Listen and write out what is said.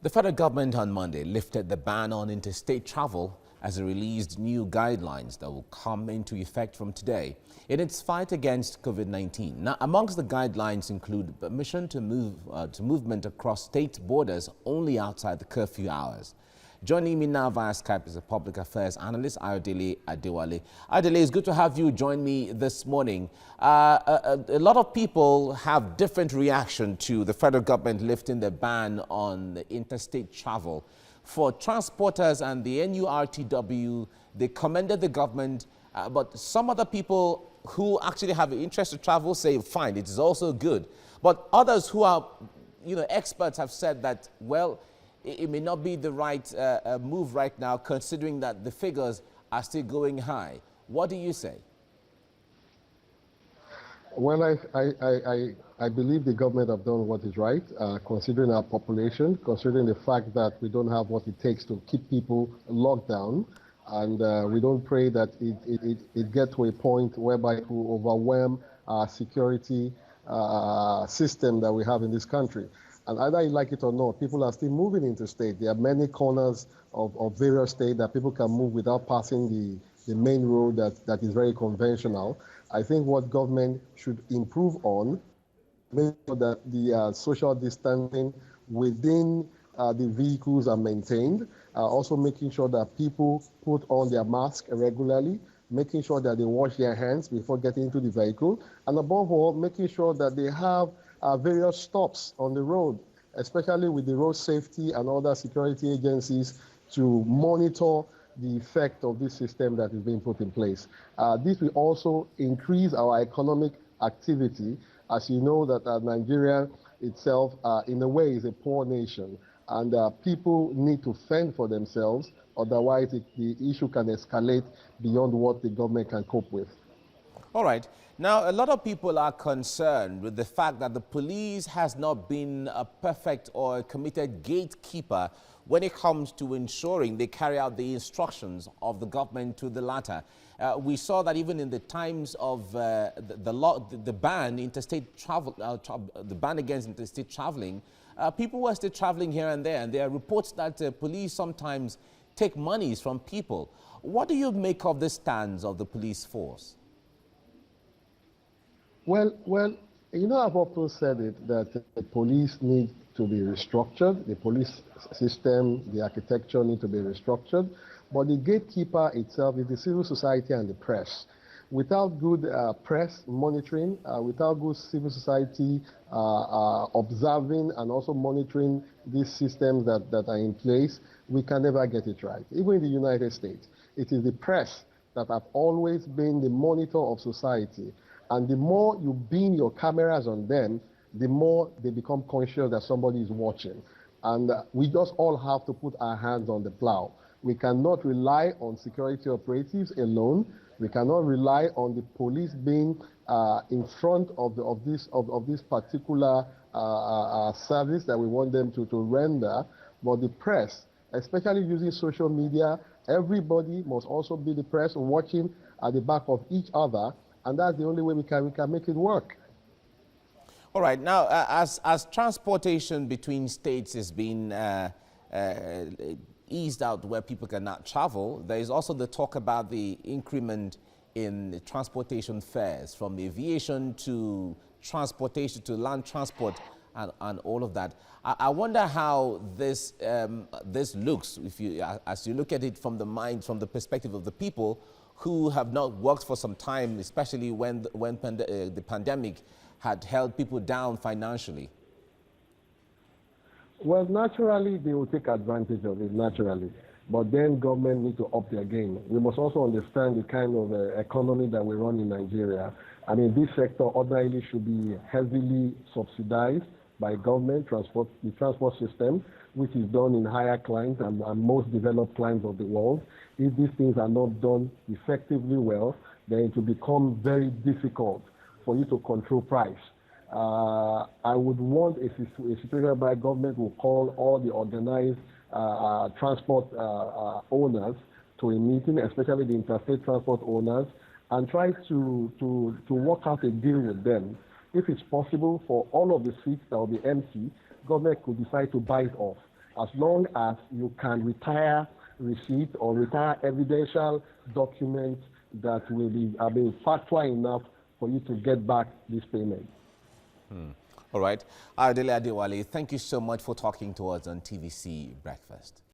The federal government on Monday lifted the ban on interstate travel as it released new guidelines that will come into effect from today in its fight against COVID-19. Now, amongst the guidelines include permission to movement across state borders only outside the curfew hours. Joining me now via Skype is a public affairs analyst, Ayodele Adewale. Ayodele, it's good to have you join me this morning. A lot of people have different reaction to the federal government lifting the ban on interstate travel. For transporters and the NURTW, they commended the government, but some other people who actually have an interest to travel say, fine, it is also good. But others who are, experts have said that, well, it may not be the right move right now, considering that the figures are still going high. What do you say? Well, I believe the government have done what is right, considering our population, considering the fact that we don't have what it takes to keep people locked down. And we don't pray that it get to a point whereby it will overwhelm our security system that we have in this country. And either you like it or not, people are still moving interstate. There are many corners of various states that people can move without passing the main road that is very conventional. I think what government should improve on, make sure that the social distancing within the vehicles are maintained, also making sure that people put on their mask regularly, making sure that they wash their hands before getting into the vehicle, and above all, making sure that they have various stops on the road, especially with the road safety and other security agencies to monitor the effect of this system that is being put in place. This will also increase our economic activity. As you know, that Nigeria itself, in a way, is a poor nation, and people need to fend for themselves. Otherwise, the issue can escalate beyond what the government can cope with. All right. Now, a lot of people are concerned with the fact that the police has not been a perfect or a committed gatekeeper when it comes to ensuring they carry out the instructions of the government to the latter. We saw that even in the times of the ban interstate travel, the ban against interstate traveling, people were still traveling here and there, and there are reports that police sometimes take monies from people. What do you make of the stance of the police force? Well, I've often said it that the police need to be restructured. The police system, the architecture need to be restructured. But the gatekeeper itself is the civil society and the press. Without good press monitoring, without good civil society observing and also monitoring these systems that are in place, we can never get it right. Even in the United States, it is the press that have always been the monitor of society. And the more you beam your cameras on them, the more they become conscious that somebody is watching. And we just all have to put our hands on the plow. We cannot rely on security operatives alone. We cannot rely on the police being in front of this particular service that we want them to render. But the press, especially using social media, everybody must also be the press watching at the back of each other. And that's the only way we can make it work. All right. Now, as transportation between states is being eased out where people cannot travel, there is also the talk about the increment in transportation fares from aviation to transportation to land transport and all of that. I wonder how this looks as you look at it from the perspective of the people who have not worked for some time, especially when the pandemic had held people down financially. Well, naturally, they will take advantage of it, naturally. But then government need to up their game. We must also understand the kind of economy that we run in Nigeria. I mean, this sector ordinarily should be heavily subsidized by government, the transport system, which is done in higher climes and most developed climes of the world. If these things are not done effectively well, then it will become very difficult for you to control price. I would want a situation whereby government will call all the organized transport owners to a meeting, especially the interstate transport owners, and try to work out a deal with them. If it's possible for all of the seats that will be empty, government could decide to buy it off. as long as you can retire receipt or retire evidential documents that will be factual enough for you to get back this payment. All right. Adele Adewale, thank you so much for talking to us on TVC Breakfast.